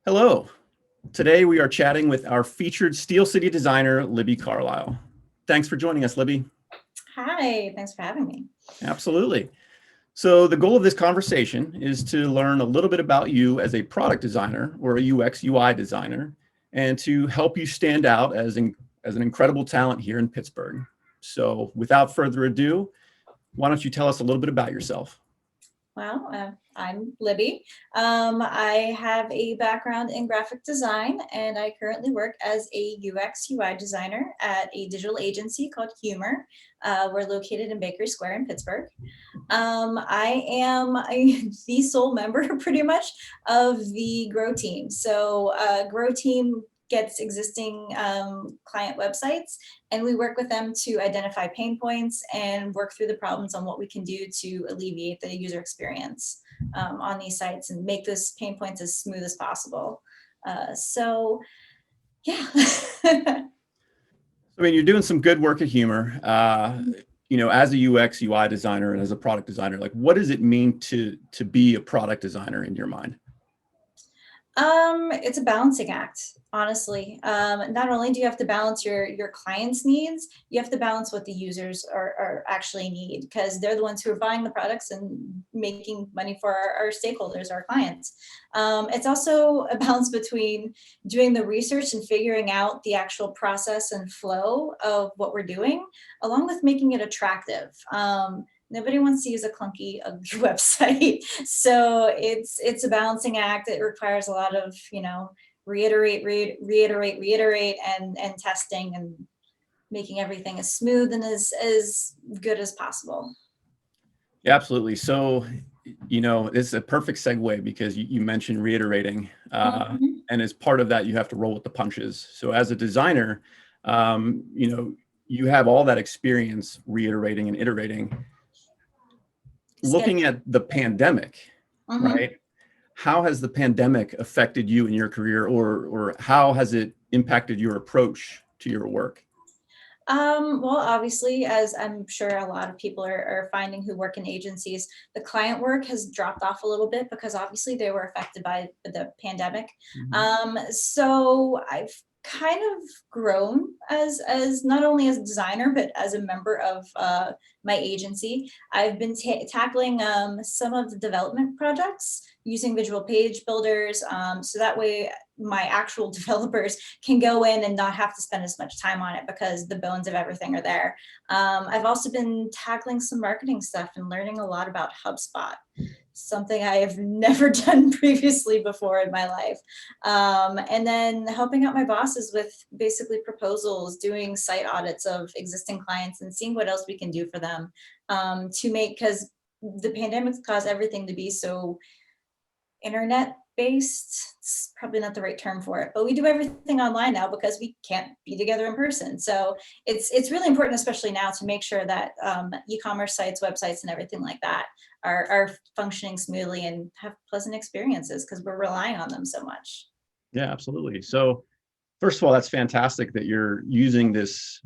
Hello. Today we are chatting with our featured Steel City designer, Libby Carlyle. Thanks for joining us, Libby. Hi, thanks for having me. Absolutely. So the goal of this conversation is to learn a little bit about you as a product designer or a UX UI designer, and to help you stand out as an incredible talent here in Pittsburgh. So without further ado, why don't you tell us a little bit about yourself? Well, I'm Libby. I have a background in graphic design, and I currently work as a UX UI designer at a digital agency called Humor. We're located in Bakery Square in Pittsburgh. I am the sole member pretty much of the Grow team. So Grow team gets existing client websites, and we work with them to identify pain points and work through the problems on what we can do to alleviate the user experience on these sites and make those pain points as smooth as possible. So yeah. I mean, you're doing some good work at Humor. As a UX UI designer and as a product designer, like what does it mean to be a product designer in your mind? It's a balancing act, honestly. Not only do you have to balance your clients' needs, you have to balance what the users are actually need, because they're the ones who are buying the products and making money for our stakeholders, our clients. It's also a balance between doing the research and figuring out the actual process and flow of what we're doing, along with making it attractive. Nobody wants to use a clunky, ugly website. So it's a balancing act. It requires a lot of, reiterate, and testing and making everything as smooth and as good as possible. Yeah, absolutely. So, it's a perfect segue because you mentioned reiterating, Mhm. and as part of that, you have to roll with the punches. So, as a designer, you have all that experience reiterating and iterating. Skip. Looking at the pandemic, Mhm. right? How has the pandemic affected you in your career, or how has it impacted your approach to your work? Well, obviously, as I'm sure a lot of people are finding who work in agencies, the client work has dropped off a little bit because obviously they were affected by the pandemic. Mhm. So I've kind of grown as not only as a designer but as a member of my agency. I've been tackling some of the development projects using visual page builders, so that way my actual developers can go in and not have to spend as much time on it because the bones of everything are there. I've also been tackling some marketing stuff and learning a lot about HubSpot, something I have never done previously before in my life. And then helping out my bosses with basically proposals, doing site audits of existing clients and seeing what else we can do for them, to make, because the pandemic caused everything to be so internet based. It's probably not the right term for it, but we do everything online now because we can't be together in person. So it's really important, especially now, to make sure that e-commerce sites, websites, and everything like that are functioning smoothly and have pleasant experiences because we're relying on them so much. Yeah, absolutely. So, first of all, that's fantastic that you're using this,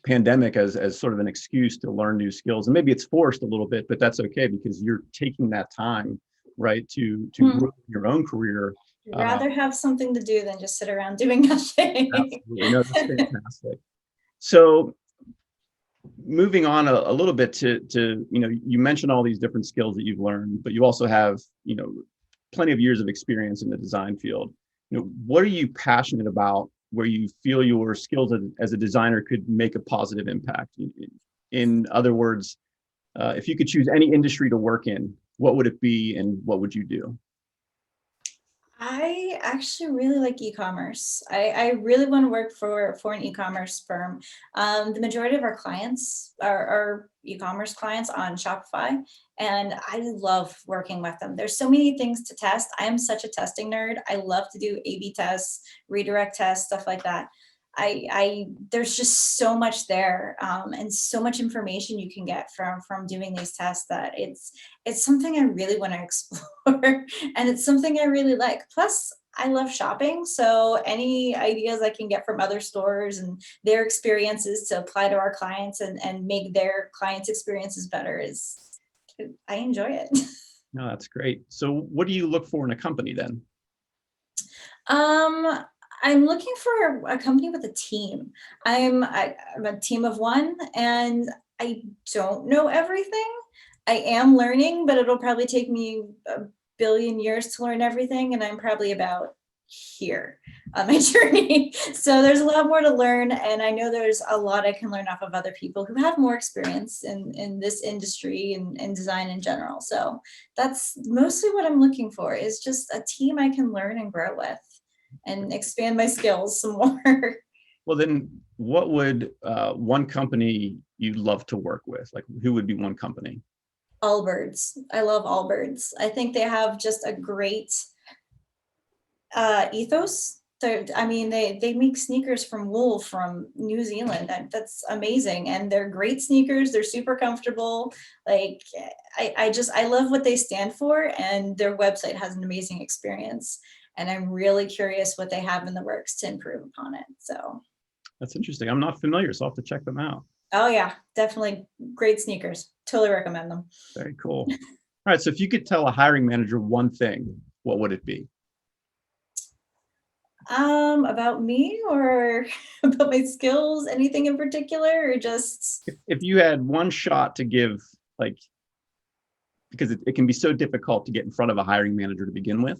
pandemic as sort of an excuse to learn new skills. And maybe it's forced a little bit, but that's okay because you're taking that time, right, to Hmm. grow your own career. Uh, Rather have something to do than just sit around doing nothing. Absolutely. No, that's fantastic. So, moving on a little bit to you mentioned all these different skills that you've learned, but you also have plenty of years of experience in the design field. What are you passionate about where you feel your skills as a designer could make a positive impact? In other words, if you could choose any industry to work in, what would it be and what would you do? I actually really like e-commerce. I really want to work for an e-commerce firm. The majority of our clients are e-commerce clients on Shopify, and I love working with them. There's so many things to test. I am such a testing nerd. I love to do A/B tests, redirect tests, stuff like that. I there's just so much there, and so much information you can get from doing these tests that it's something I really want to explore. And it's something I really like. Plus, I love shopping, so any ideas I can get from other stores and their experiences to apply to our clients and make their clients' experiences better is, I enjoy it. No, that's great. So what do you look for in a company then? Um, I'm looking for a company with a team. I'm a team of one, and I don't know everything. I am learning, but it'll probably take me a billion years to learn everything, and I'm probably about here on my journey. So there's a lot more to learn, and I know there's a lot I can learn off of other people who have more experience in this industry and design in general. So that's mostly what I'm looking for, is just a team I can learn and grow with and expand my skills some more. Well, then what would one company you'd love to work with? Like, who would be one company? Allbirds. I love Allbirds. I think they have just a great ethos. I mean, they make sneakers from wool from New Zealand. That's amazing, and they're great sneakers. They're super comfortable. Like, I love what they stand for, and their website has an amazing experience. And I'm really curious what they have in the works to improve upon it. So, That's interesting. I'm not familiar, so I'll have to check them out. oh yeah, definitely great sneakers. Totally recommend them. Very cool. All right, so if you could tell a hiring manager one thing, what would it be? About me or about my skills, anything in particular, or just If you had one shot to give, like, because it can be so difficult to get in front of a hiring manager to begin with,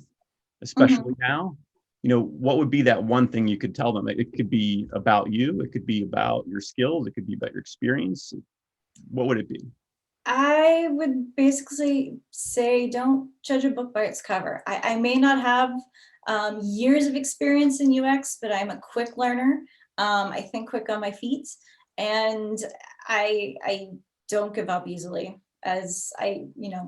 especially Mhm. now, what would be that one thing you could tell them? It could be about you, it could be about your skills, it could be about your experience. What would it be? I would basically say don't judge a book by its cover. I may not have years of experience in UX, but I'm a quick learner. I think quick on my feet, and I don't give up easily. As I,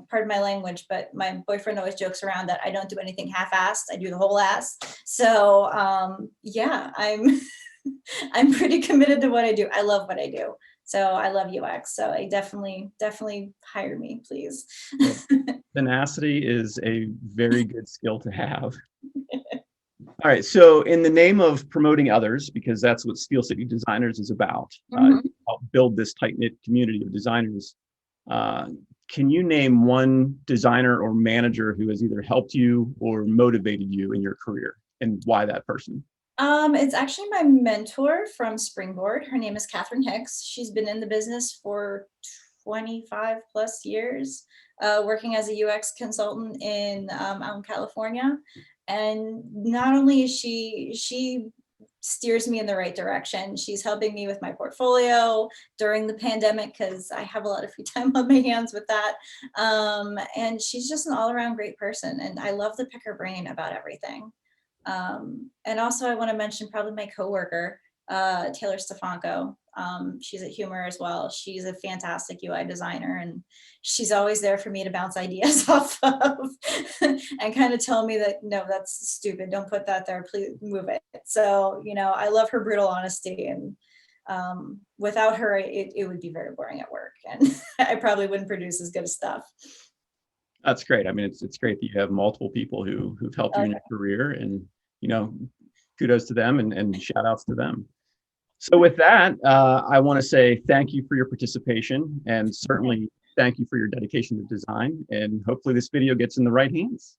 pardon my language, but my boyfriend always jokes around that I don't do anything half-assed. I do the whole ass. So yeah, I'm I'm pretty committed to what I do. I love what I do. So I love UX. So I definitely hire me, please. Well, tenacity is a very good skill to have. All right, so in the name of promoting others, because that's what Steel City Designers is about, Mhm. help build this tight-knit community of designers. Uh, can you name one designer or manager who has either helped you or motivated you in your career, and why that person? It's actually my mentor from Springboard. Her name is Catherine Hicks. She's been in the business for 25 plus years, working as a UX consultant in out in California. And not only is she steers me in the right direction. She's helping me with my portfolio during the pandemic because I have a lot of free time on my hands with that. And she's just an all around great person. And I love to pick her brain about everything. And also I want to mention probably my coworker, Taylor Stefanko. She's at Humor as well. She's a fantastic UI designer, and she's always there for me to bounce ideas off of and kind of tell me that, no, that's stupid. Don't put that there. Please move it. So, I love her brutal honesty, and without her, it would be very boring at work, and I probably wouldn't produce as good as stuff. That's great. I mean, it's great that you have multiple people who've helped you Uh, in your career, and you know, kudos to them and shout outs to them. So with that, I want to say thank you for your participation, and certainly thank you for your dedication to design. And hopefully this video gets in the right hands.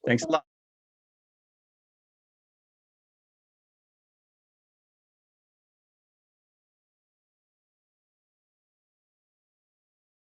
Thanks a lot.